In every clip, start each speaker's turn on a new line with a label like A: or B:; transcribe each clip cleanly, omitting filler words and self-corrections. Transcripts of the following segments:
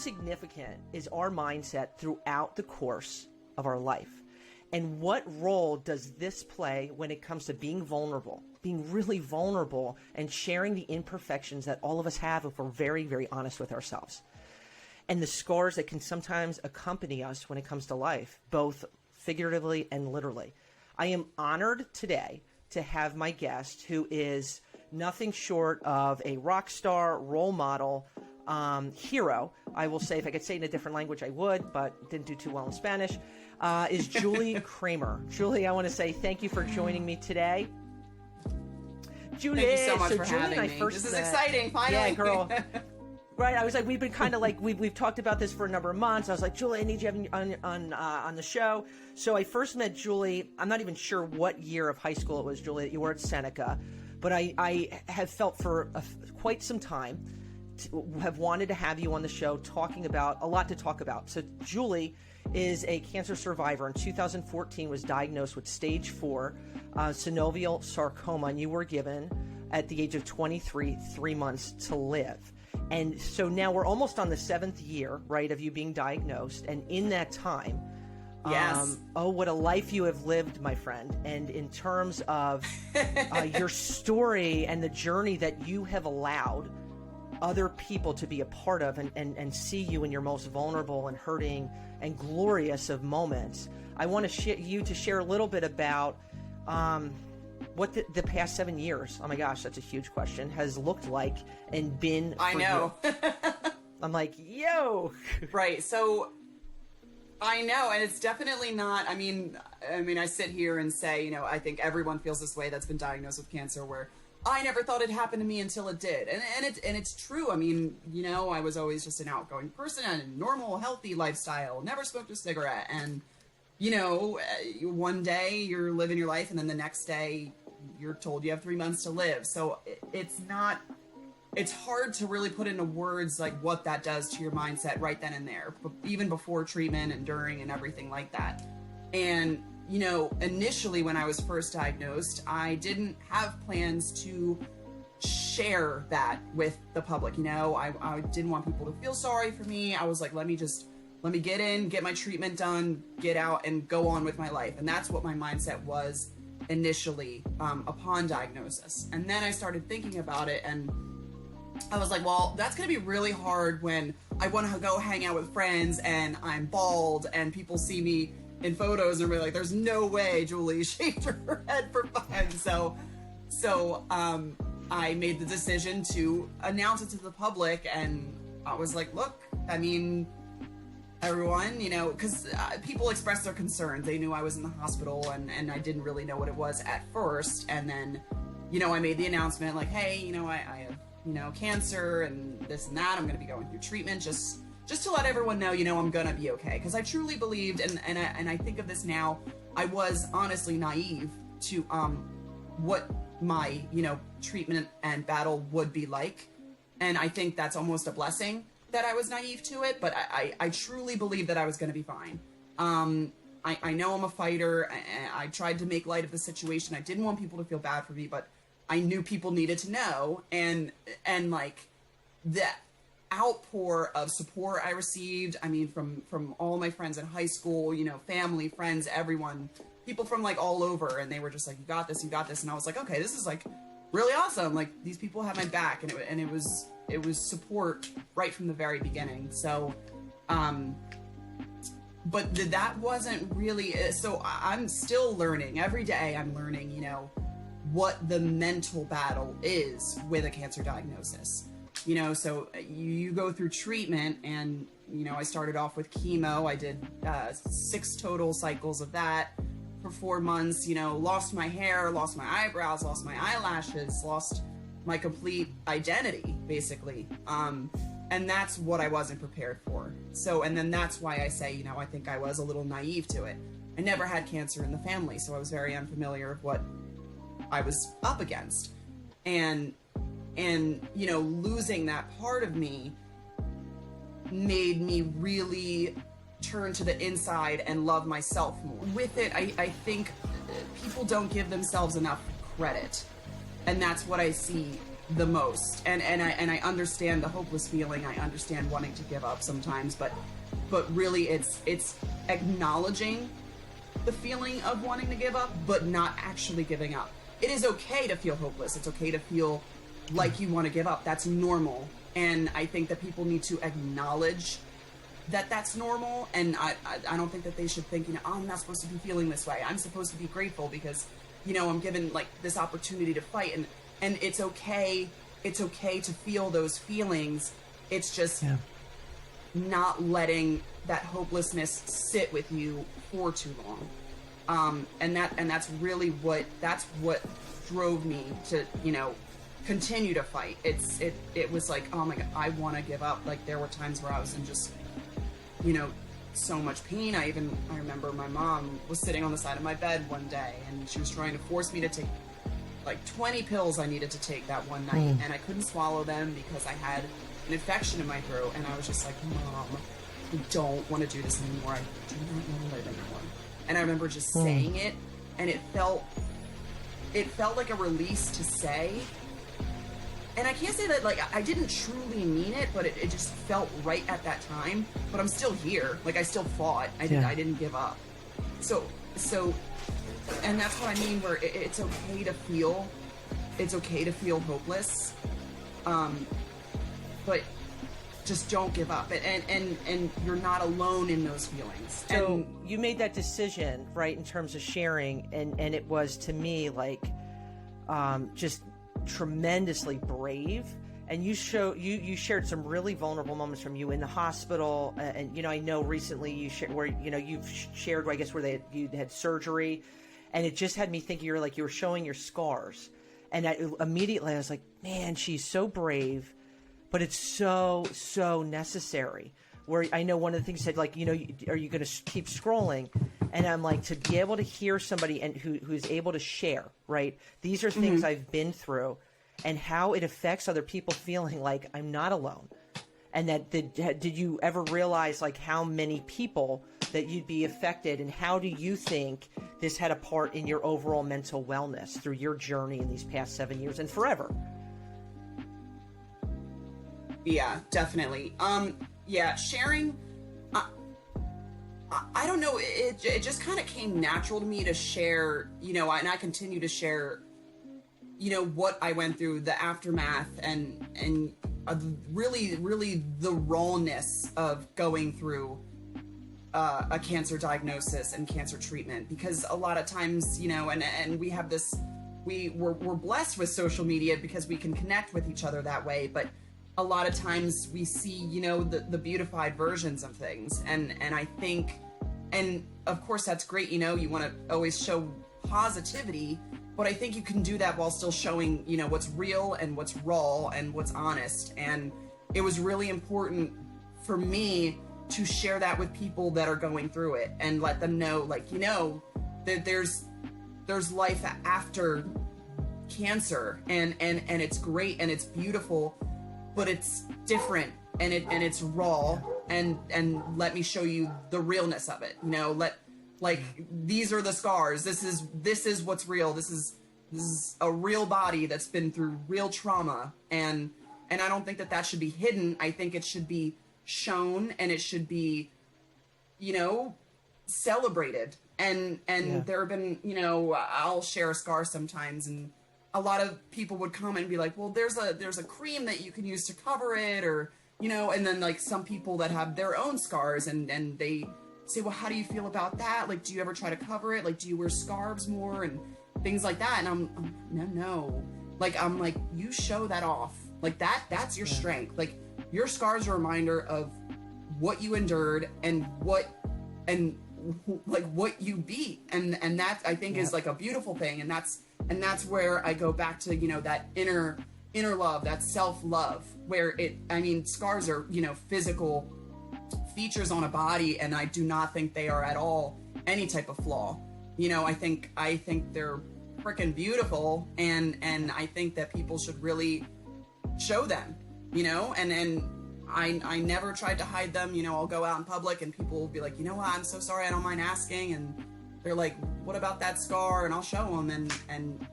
A: significant is our mindset throughout the course of our life? And what role does this play when it comes to being vulnerable, being really vulnerable and sharing the imperfections that all of us have if we're very, very honest with ourselves? And the scars that can sometimes accompany us when it comes to life, both figuratively and literally. I am honored today to have my guest, who is nothing short of a rock star, role model, hero. I will say, if I could say it in a different language, I would, but didn't do too well in Spanish, is Julie Kramer. Julie, I want to say thank you for joining me today. Julie,
B: thank you so much for
A: Julie
B: having
A: and I
B: me.
A: First
B: this is
A: met.
B: exciting, finally.
A: Yeah, girl. Right, I was like, we've been kind of like, we've talked about this for a number of months. I was like, Julie, I need you on the show. So I first met Julie, I'm not even sure what year of high school it was, Julie, that you were at Seneca, but I have felt for quite some time, have wanted to have you on the show talking about, a lot to talk about. So Julie is a cancer survivor. In 2014 was diagnosed with stage 4 synovial sarcoma, and you were given, at the age of 23, 3 months to live. And so now we're almost on the 7th year, right, of you being diagnosed. And in that time,
B: yes.
A: Oh, what a life you have lived, my friend. And in terms of your story and the journey that you have allowed other people to be a part of and see you in your most vulnerable and hurting and glorious of moments, I want to share a little bit about what the past 7 years, oh my gosh, that's a huge question, has looked like and been for
B: I know.
A: I'm like, yo.
B: Right. So I know. And it's definitely not, I mean, I sit here and say, you know, I think everyone feels this way that's been diagnosed with cancer, where I never thought it happened to me until it did. And it's true. I mean, you know, I was always just an outgoing person and a normal, healthy lifestyle, never smoked a cigarette. And, you know, one day you're living your life and then the next day you're told you have 3 months to live. So it's hard to really put into words like what that does to your mindset right then and there, but even before treatment and during and everything like that. And, you know, initially when I was first diagnosed, I didn't have plans to share that with the public. You know, I didn't want people to feel sorry for me. I was like, let me get in, get my treatment done, get out and go on with my life. And that's what my mindset was initially upon diagnosis. And then I started thinking about it and I was like, well, that's going to be really hard when I want to go hang out with friends and I'm bald and people see me in photos and be like, there's no way Julie shaved her head for fun. So I made the decision to announce it to the public, and I was like, look, I mean, everyone, you know, because people expressed their concerns. They knew I was in the hospital and I didn't really know what it was at first. And then, you know, I made the announcement like, hey, you know, I have, you know, cancer and this and that. I'm going to be going through treatment just to let everyone know, you know, I'm going to be okay. Because I truly believed, and I think of this now, I was honestly naive to what my, you know, treatment and battle would be like. And I think that's almost a blessing that I was naive to it, but I truly believe that I was going to be fine. I know I'm a fighter. I tried to make light of the situation. I didn't want people to feel bad for me, but I knew people needed to know. And like the outpour of support I received, I mean, from all my friends in high school, you know, family, friends, everyone, people from like all over. And they were just like, you got this, you got this. And I was like, okay, this is like really awesome. Like these people have my back, and it was support right from the very beginning. So, but that wasn't really, so I'm still learning every day. I'm learning, you know, what the mental battle is with a cancer diagnosis, you know, so you go through treatment and, you know, I started off with chemo. I did 6 total cycles of that for 4 months, you know, lost my hair, lost my eyebrows, lost my eyelashes, lost my complete identity, basically. And that's what I wasn't prepared for. So, and then that's why I say, you know, I think I was a little naive to it. I never had cancer in the family, so I was very unfamiliar of what I was up against. And you know, losing that part of me made me really turn to the inside and love myself more. With it, I think people don't give themselves enough credit. And that's what I see the most. And I understand the hopeless feeling. I understand wanting to give up sometimes, but really it's acknowledging the feeling of wanting to give up, but not actually giving up. It is okay to feel hopeless. It's okay to feel like you want to give up. That's normal. And I think that people need to acknowledge that that's normal. And I don't think that they should think, you know, oh, I'm not supposed to be feeling this way. I'm supposed to be grateful because, you know, I'm given like this opportunity to fight. And it's okay. It's okay to feel those feelings. It's just not letting that hopelessness sit with you for too long. And that's really what drove me to, you know, continue to fight. It was like, oh my God, I want to give up. Like there were times where I was in just, you know, so much pain. I remember my mom was sitting on the side of my bed one day and she was trying to force me to take like 20 pills I needed to take that one night, and I couldn't swallow them because I had an infection in my throat. And I was just like, Mom, I don't want to do this anymore. I do not want to live anymore. And I remember just saying it, and it felt like a release to say. And I can't say that like I didn't truly mean it, but it just felt right at that time. But I'm still here. Like I still fought. I didn't give up. So, and that's what I mean. Where it's okay to feel hopeless, but just don't give up. And you're not alone in those feelings.
A: So
B: and
A: you made that decision, right, in terms of sharing, and it was to me like just tremendously brave. And you shared some really vulnerable moments from you in the hospital, and you know, I know recently you shared where, you know, you've shared, I guess, where you had surgery, and it just had me thinking you were showing your scars, and immediately I was like, man, she's so brave, but it's so necessary. Where I know one of the things said, like, you know, are you going to keep scrolling? And I'm like, to be able to hear somebody and who's able to share, right? These are things I've been through, and how it affects other people feeling like I'm not alone. And that did you ever realize like how many people that you'd be affected, and how do you think this had a part in your overall mental wellness through your journey in these past 7 years and forever?
B: Yeah, definitely. Yeah, sharing, I don't know, it just kind of came natural to me to share, you know, and I continue to share, you know, what I went through, the aftermath, and really the rawness of going through a cancer diagnosis and cancer treatment. Because a lot of times, you know, and we have this, we're blessed with social media because we can connect with each other that way, but a lot of times we see, you know, the beautified versions of things, and I think, and of course that's great, you know, you want to always show positivity, but I think you can do that while still showing, you know, what's real and what's raw and what's honest. And it was really important for me to share that with people that are going through it and let them know, like, you know, that there's life after cancer, and it's great and it's beautiful, but it's different, and it's raw, and let me show you the realness of it. You know, like these are the scars. This is what's real. This is a real body that's been through real trauma, and I don't think that should be hidden. I think it should be shown, and it should be, you know, celebrated. And there have been, you know, I'll share a scar sometimes, and a lot of people would comment and be like, well, there's a cream that you can use to cover it, or, you know, and then like some people that have their own scars, and they say, well, how do you feel about that? Like, do you ever try to cover it? Like, do you wear scarves more and things like that? And I'm no. Like, I'm like, you show that off. Like that's your strength. Like, your scars are a reminder of what you endured and what you beat. And that, I think, is like a beautiful thing. And that's where I go back to, you know, that inner love, that self-love, where scars are, you know, physical features on a body, and I do not think they are at all any type of flaw. You know, I think they're freaking beautiful, and I think that people should really show them, you know, and I never tried to hide them. You know, I'll go out in public and people will be like, you know what, I'm so sorry, I don't mind asking, and they're like, what about that scar? And I'll show them, and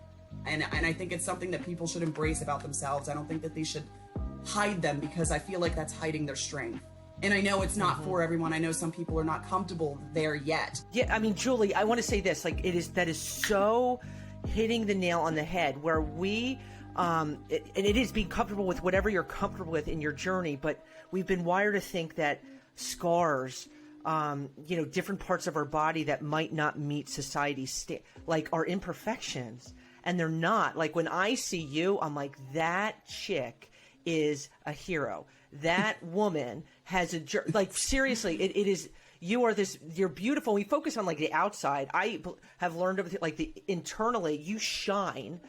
B: And I think it's something that people should embrace about themselves. I don't think that they should hide them, because I feel like that's hiding their strength. And I know it's not for everyone. I know some people are not comfortable there yet.
A: Yeah, I mean, Julie, I want to say this, like, that is so hitting the nail on the head, where we, and it is being comfortable with whatever you're comfortable with in your journey, but we've been wired to think that scars, different parts of our body that might not meet society's like, are imperfections, and they're not. Like, when I see you, I'm like, that chick is a hero. That woman has like, seriously, it is, you're beautiful. We focus on like the outside. I have learned like internally, you shine,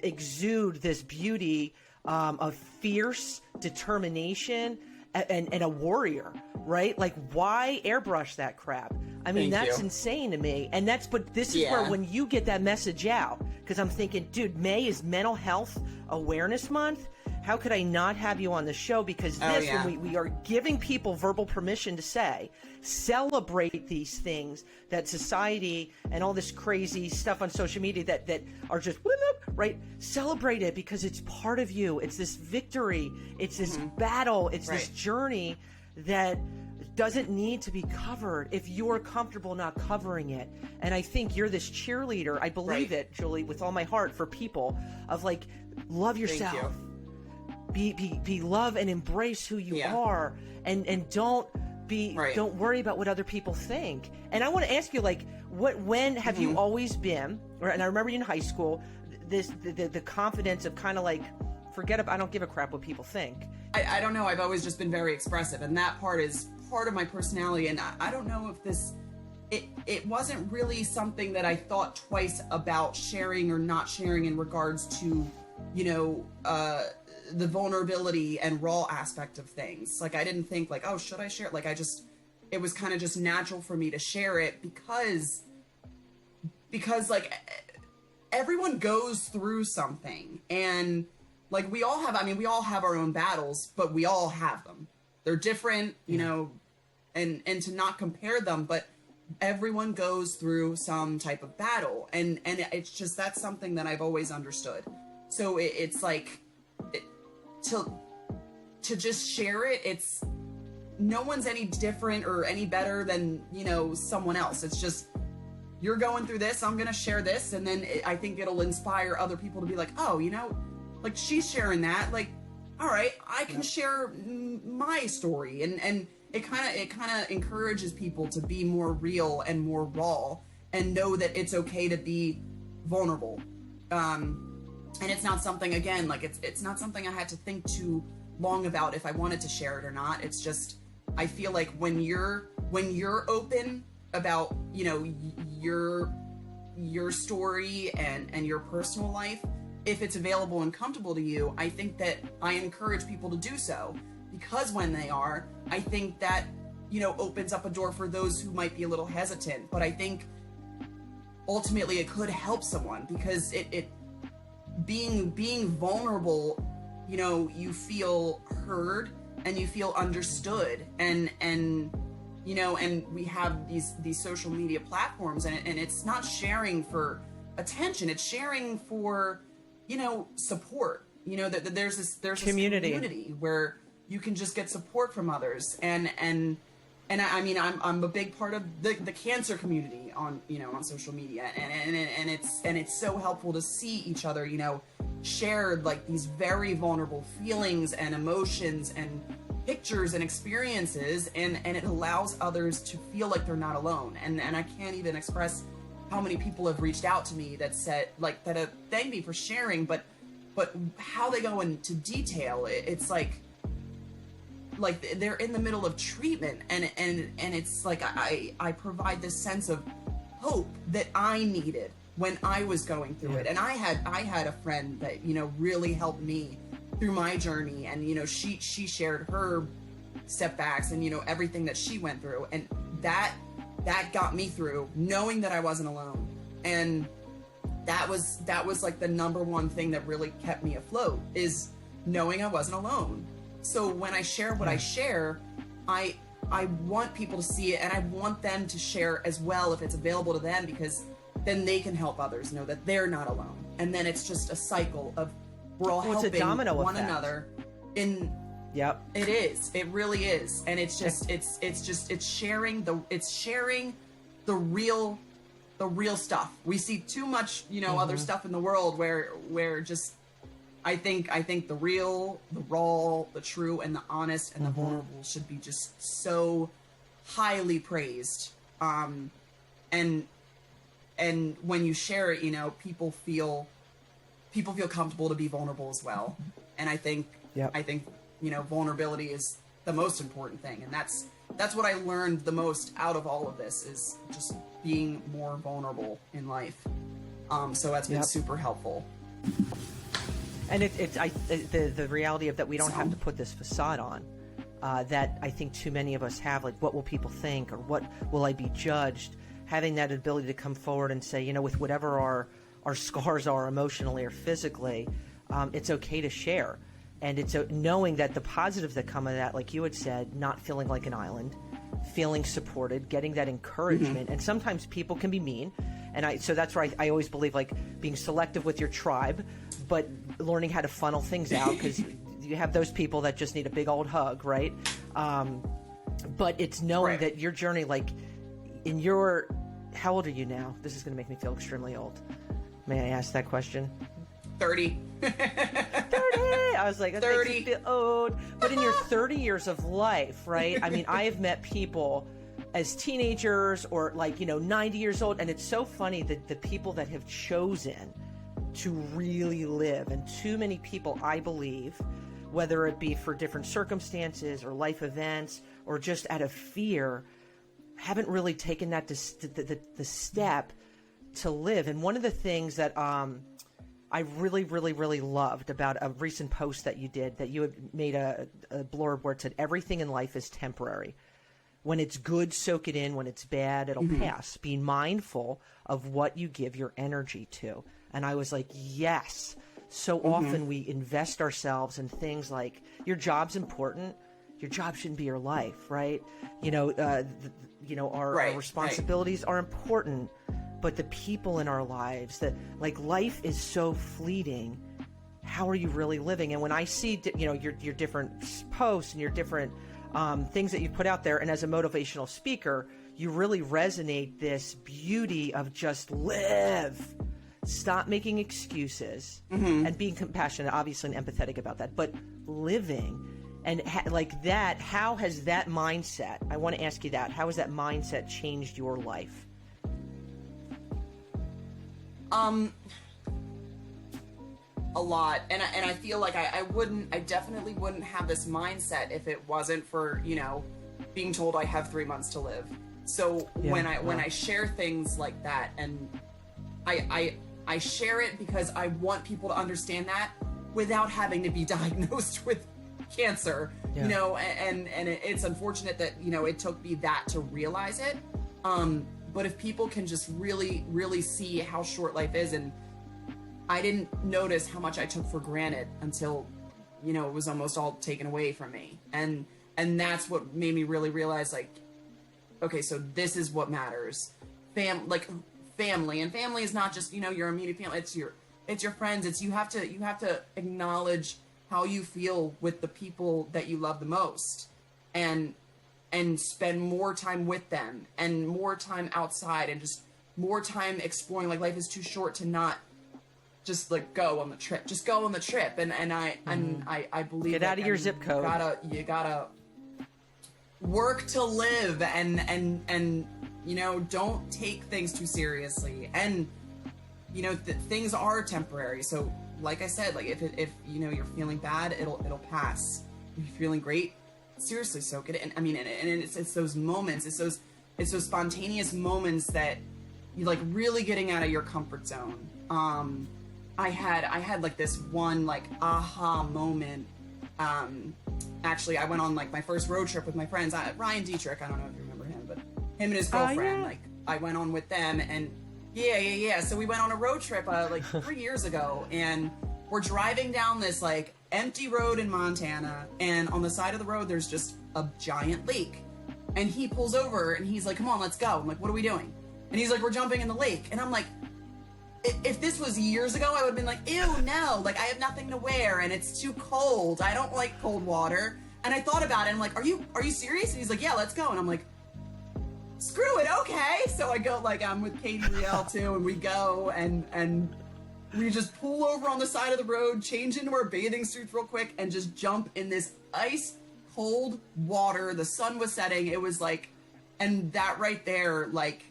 A: exude this beauty, of fierce determination and a warrior, right? Like, why airbrush that crap? I mean, that's insane to me. And but this is where, when you get that message out, because I'm thinking, dude, May is Mental Health Awareness Month. How could I not have you on the show? Because when we are giving people verbal permission to say, celebrate these things that society and all this crazy stuff on social media that are just, right? Celebrate it, because it's part of you. It's this victory. It's this battle. It's this journey that doesn't need to be covered if you're comfortable not covering it. And I think you're this cheerleader. I believe it, Julie, with all my heart, for people of like, love yourself. Be love and embrace who you are, and don't worry about what other people think. And I want to ask you, like, when have you always been, and I remember you in high school, the confidence of kind of like, I don't give a crap what people think.
B: I don't know. I've always just been very expressive, and that part is part of my personality. And I don't know if it wasn't really something that I thought twice about sharing or not sharing in regards to, the vulnerability and raw aspect of things. Like, I didn't think like, oh, should I share it? Like, it was kind of just natural for me to share it, because like, everyone goes through something, and like, we all have our own battles, but we all have them. They're different, and to not compare them, but everyone goes through some type of battle, and it's just, that's something that I've always understood. So it's like, to just share it, it's, no one's any different or any better than, someone else. It's just, you're going through this, I'm going to share this. And then I think it'll inspire other people to be like, oh, like, she's sharing that. Like, all right, I can share my story. And it kind of encourages people to be more real and more raw, and know that it's okay to be vulnerable. And it's not something, again, like, it's not something I had to think too long about if I wanted to share it or not. It's just, I feel like when you're open about, your story and your personal life, if it's available and comfortable to you, I think that I encourage people to do so, because when they are, I think that, opens up a door for those who might be a little hesitant. But I think ultimately it could help someone, because it being vulnerable, you feel heard and you feel understood, and we have these social media platforms, and it's not sharing for attention, it's sharing for, support, that there's this community where you can just get support from others. And I mean, I'm a big part of the cancer community on social media, and it's so helpful to see each other, share like these very vulnerable feelings and emotions and pictures and experiences, and it allows others to feel like they're not alone. And I can't even express how many people have reached out to me that said, like, that have thanked me for sharing, but how they go into detail, it's like they're in the middle of treatment, and it's like I provide this sense of hope that I needed when I was going through it. And I had a friend that really helped me through my journey, and she shared her setbacks and everything that she went through, and that got me through, knowing that I wasn't alone. And that was like the number one thing that really kept me afloat, is knowing I wasn't alone. So when I share what I share, I want people to see it, and I want them to share as well if it's available to them, because then they can help others know that they're not alone. And then it's just a cycle of we're all helping one another.
A: Yep.
B: It is. It really is. And it's just it's sharing the real stuff. We see too much, other stuff in the world where just I think the real, the raw, the true, and the honest and the vulnerable should be just so highly praised. And when you share it, people feel comfortable to be vulnerable as well. And I think vulnerability is the most important thing. And that's what I learned the most out of all of this, is just being more vulnerable in life. So that's been super helpful.
A: And the reality of that we don't have to put this facade on, that I think too many of us have, like, what will people think, or what will I be judged? Having that ability to come forward and say, with whatever our scars are emotionally or physically, it's okay to share. And it's knowing that the positives that come of that, like you had said, not feeling like an island, feeling supported, getting that encouragement. And sometimes people can be mean. And so that's why I always believe, like, being selective with your tribe, but learning how to funnel things out, because you have those people that just need a big old hug, right? But it's knowing that your journey, like, how old are you now? This is going to make me feel extremely old. May I ask that question?
B: 30.
A: 30. I was like, that 30. Makes me feel old. But in your 30 years of life, right? I mean, I have met people as teenagers or 90 years old. And it's so funny that the people that have chosen to really live, and too many people, I believe, whether it be for different circumstances or life events or just out of fear, haven't really taken that the step to live. And one of the things that I really, really, really loved about a recent post that you did, that you had made a blurb where it said, everything in life is temporary. When it's good, soak it in. When it's bad, it'll pass. Be mindful of what you give your energy to. And I was like, yes. So often we invest ourselves in things like, your job's important. Your job shouldn't be your life, right? Our responsibilities are important, but the people in our lives, that, like, life is so fleeting. How are you really living? And when I see, your different posts and your different things that you put out there, and as a motivational speaker, you really resonate this beauty of just live. Stop making excuses and being compassionate, obviously, and empathetic about that, but living. And like that, how has that mindset, I want to ask you that, how has that mindset changed your life?
B: A lot. And I feel like I definitely wouldn't have this mindset if it wasn't for, being told I have 3 months to live. So when I share things like that, and I share it because I want people to understand that without having to be diagnosed with cancer, and it's unfortunate that, it took me that to realize it. But if people can just really, really see how short life is, and I didn't notice how much I took for granted until, it was almost all taken away from me. And that's what made me really realize, like, okay, so this is what matters. Family, and family is not just, your immediate family. It's your friends. It's you have to acknowledge how you feel with the people that you love the most, and spend more time with them, and more time outside, and just more time exploring. Like, life is too short to not just, like, go on the trip. Just go on the trip. And I believe,
A: get out of your zip code.
B: You gotta work to live, and don't take things too seriously. And things are temporary. So, like I said, like, if you're feeling bad, it'll pass. If you're feeling great, seriously soak it in. I mean, and it's those moments, it's those spontaneous moments that you, like, really getting out of your comfort zone. I had like this one, like, aha moment. Actually, I went on, like, my first road trip with my friends. Ryan Dietrich, I don't know if you remember him, but him and his girlfriend, like, I went on with them, and yeah. So we went on a road trip, like 3 years ago, and we're driving down this, like, empty road in Montana, and on the side of the road, there's just a giant lake. And he pulls over, and he's like, come on, let's go. I'm like, what are we doing? And he's like, we're jumping in the lake. And I'm like, if this was years ago, I would have been like, ew, no, like I have nothing to wear and it's too cold. I don't like cold water. And I thought about it. I'm like, are you serious? And he's like, yeah, let's go. And I'm like, screw it, okay. So I go, like, I'm with Katie Riel too, and we go and we just pull over on the side of the road, change into our bathing suits real quick, and just jump in this ice cold water. The sun was setting. It was like, and that right there, like,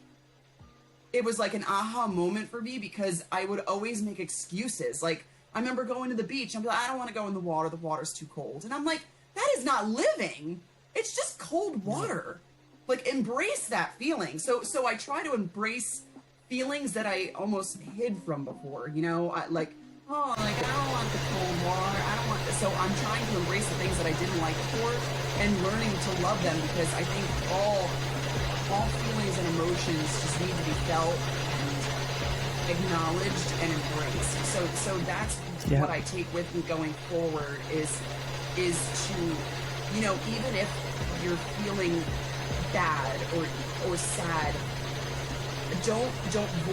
B: it was like an aha moment for me, because I would always make excuses. Like, I remember going to the beach, I'm like, I don't want to go in the water's too cold. And I'm like, that is not living. It's just cold water. Like, embrace that feeling. So I try to embrace feelings that I almost hid from before, you know, I don't want the cold water. I don't want this. So I'm trying to embrace the things that I didn't like before and learning to love them, because I think all feelings and emotions just need to be felt and acknowledged and embraced. So that's what I take with me going forward is to, you know, even if you're feeling bad or sad, don't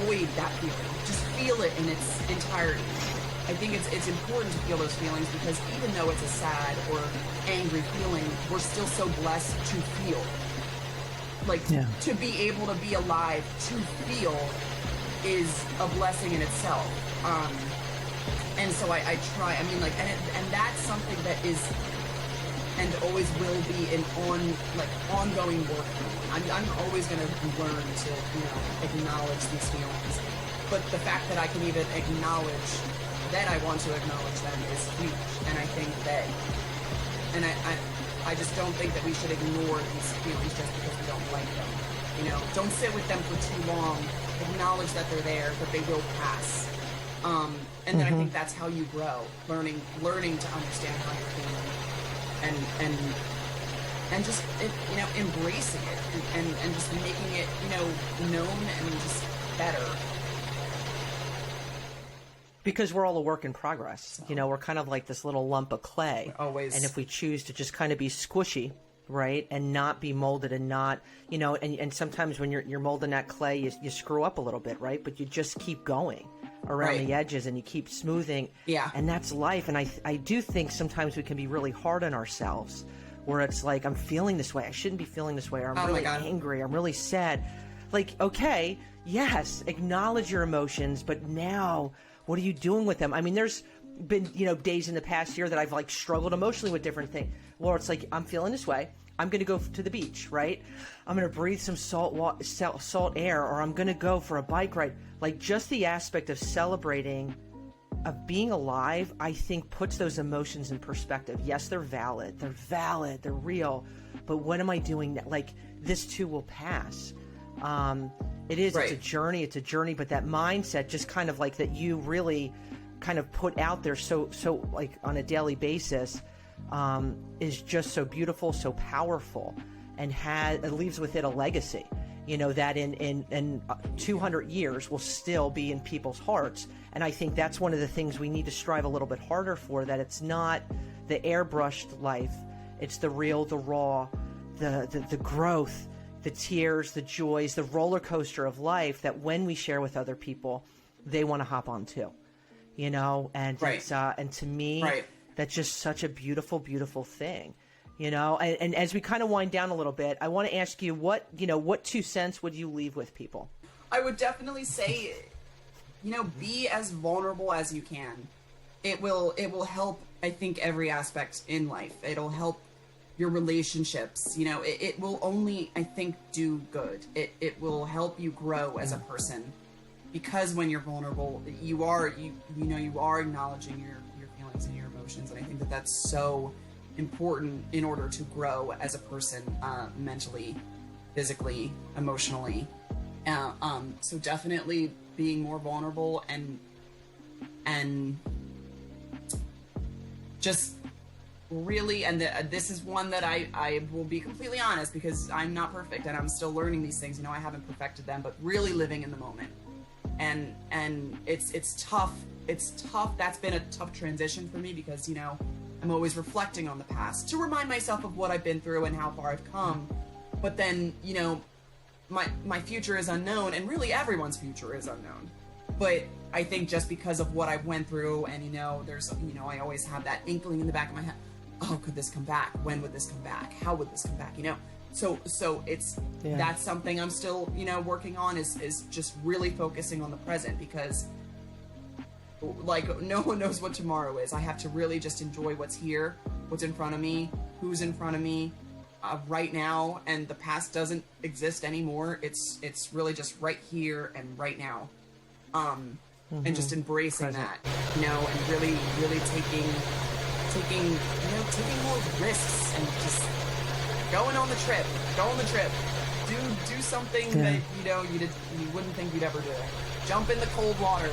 B: void that feeling. Just feel it in its entirety. I think it's important to feel those feelings, because even though it's a sad or angry feeling, we're still so blessed to feel. Like, to be able to be alive, to feel, is a blessing in itself. And so I try, I mean, like, and that's something that is, and always will be an ongoing work. I'm always going to learn to, you know, acknowledge these feelings. But the fact that I can even acknowledge that I want to acknowledge them is huge. And I think that, and I just don't think that we should ignore these feelings just because we don't like them. You know, don't sit with them for too long. Acknowledge that they're there, that they will pass. And then I think that's how you grow, learning to understand how you're feeling, and just you know, embracing it and just making it, you know, known and just better.
A: Because we're all a work in progress. You know, we're kind of like this little lump of clay.
B: Always.
A: And if we choose to just kind of be squishy, right, and not be molded and not, you know, and sometimes when you're molding that clay, you screw up a little bit, right? But you just keep going around the edges and you keep smoothing.
B: Yeah.
A: And that's life. And I do think sometimes we can be really hard on ourselves, where it's like, I'm feeling this way. I shouldn't be feeling this way. Or I'm really angry. I'm really sad. Like, okay, yes, acknowledge your emotions, but now what are you doing with them? I mean, there's been, you know, days in the past year that I've like struggled emotionally with different things. Well, it's like, I'm feeling this way. I'm going to go to the beach, right? I'm going to breathe some salt air, or I'm going to go for a bike ride. Like, just the aspect of celebrating, of being alive, I think puts those emotions in perspective. Yes, they're valid, they're real. But what am I doing? Like, this too will pass. It is, it's a journey, but that mindset, just kind of like that you really kind of put out there so like on a daily basis, is just so beautiful, so powerful, and it leaves with it a legacy, you know, that in 200 years will still be in people's hearts. And I think that's one of the things we need to strive a little bit harder for, that it's not the airbrushed life, it's the real, the raw, the growth, the tears, the joys, the roller coaster of life, that when we share with other people, they want to hop on too, you know. And it's, and to me, that's just such a beautiful, beautiful thing, you know. And as we kind of wind down a little bit, I want to ask you, what 2 cents would you leave with people?
B: I would definitely say, you know, be as vulnerable as you can. It will help, I think, every aspect in life. It'll help your relationships, you know. It will only, I think, do good. It will help you grow as a person, because when you're vulnerable, you are acknowledging your feelings and your emotions, and I think that that's so important in order to grow as a person, mentally, physically, emotionally. So definitely being more vulnerable and just really, and this is one that I will be completely honest, because I'm not perfect and I'm still learning these things, you know. I haven't perfected them, but really living in the moment, and it's tough. That's been a tough transition for me, because, you know, I'm always reflecting on the past to remind myself of what I've been through and how far I've come. But then, you know, my future is unknown, and really everyone's future is unknown. But I think just because of what I went through, and there's I always have that inkling in the back of my head. Oh, could this come back? When would this come back? How would this come back? So it's that's something I'm still working on is just really focusing on the present, because like no one knows what tomorrow is. I have to really just enjoy what's here, what's in front of me, who's in front of me right now, and the past doesn't exist anymore. It's really just right here and right now, and just embracing that, and really taking more risks and just going on the trip. Do something that you wouldn't think you'd ever do. Jump in the cold water.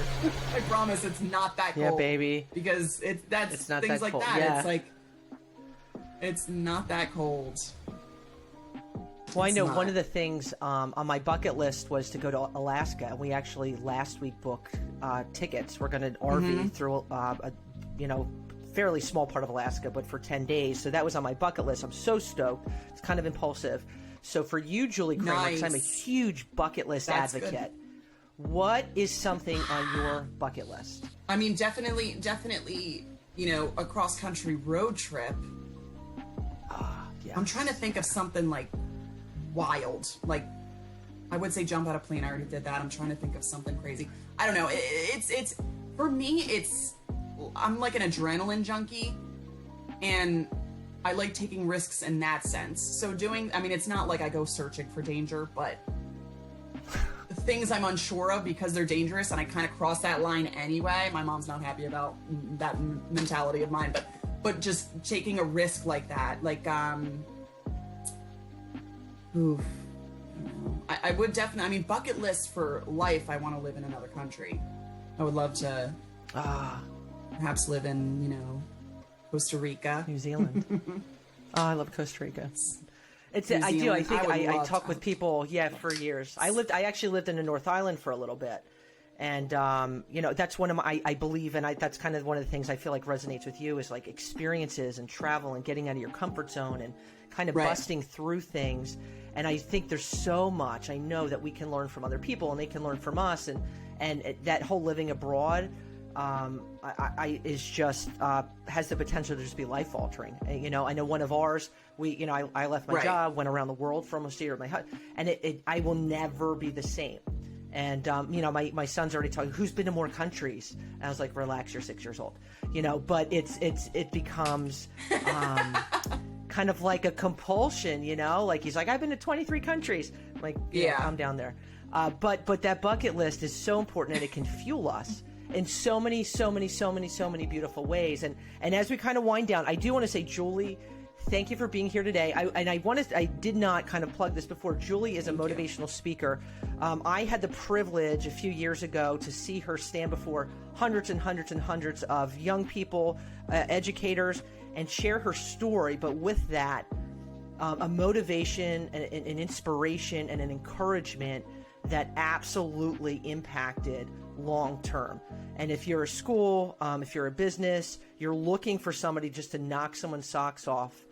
B: I promise it's not that cold.
A: Yeah, baby.
B: Because it's
A: not
B: things
A: that
B: like
A: cold.
B: that.
A: Yeah.
B: It's like it's not that cold.
A: Well, I know one of the things on my bucket list was to go to Alaska. We actually last week booked tickets. We're going to RV through a fairly small part of Alaska, but for 10 days. So that was on my bucket list. I'm so stoked. It's kind of impulsive. So for you, Julie Kramer, because I'm a huge bucket list advocate, good. What is something on your bucket list?
B: I mean, definitely, a cross-country road trip.
A: Yes.
B: I'm trying to think of something like wild. Like, I would say jump out of a plane. I already did that. I'm trying to think of something crazy. I don't know. It's for me, I'm like an adrenaline junkie, and I like taking risks in that sense. So it's not like I go searching for danger, but things I'm unsure of because they're dangerous, and I kind of cross that line anyway. My mom's not happy about that mentality of mine, but just taking a risk like that, like I would definitely. Bucket list for life. I want to live in another country. I would love to perhaps live in Costa Rica,
A: New Zealand. I love Costa Rica. I do. I think I talk with people. Yeah, for years. I actually lived in the North Island for a little bit, and that's one of my. I believe, and that's kind of one of the things I feel like resonates with you is like experiences and travel and getting out of your comfort zone and kind of busting through things. And I think there's so much I know that we can learn from other people, and they can learn from us, and that whole living abroad. Is just has the potential to just be life altering. I know one of ours. I left my job, went around the world for almost a year with my husband, and I will never be the same. And my son's already talking. Who's been to more countries? And I was like, relax, you're 6 years old. But it becomes kind of like a compulsion. Like he's like, I've been to 23 countries. I'm like, I'm down there. But that bucket list is so important, and it can fuel us in so many beautiful ways. And as we kind of wind down, I do want to say, Julie, thank you for being here today. I did not kind of plug this before. Julie is a motivational speaker. I had the privilege a few years ago to see her stand before hundreds and hundreds and hundreds of young people, educators, and share her story. But with that, a motivation, an inspiration, and an encouragement that absolutely impacted long term. And if you're a school, if you're a business, you're looking for somebody just to knock someone's socks off,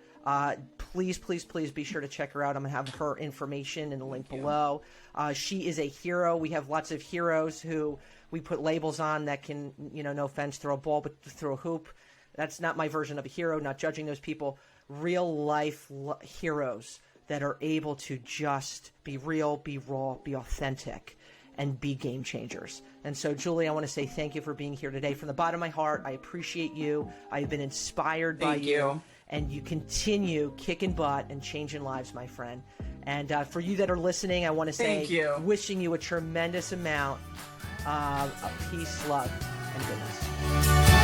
A: please be sure to check her out. I'm going to have her information in the link below. She is a hero. We have lots of heroes who we put labels on that can, no offense, throw a ball, but throw a hoop. That's not my version of a hero, not judging those people. Real life heroes that are able to just be real, be raw, be authentic, and be game changers. And so, Julie, I want to say thank you for being here today. From the bottom of my heart, I appreciate you. I've been inspired by you. And you continue kicking butt and changing lives, my friend. And for you that are listening, I want to say wishing you a tremendous amount of peace, love, and goodness.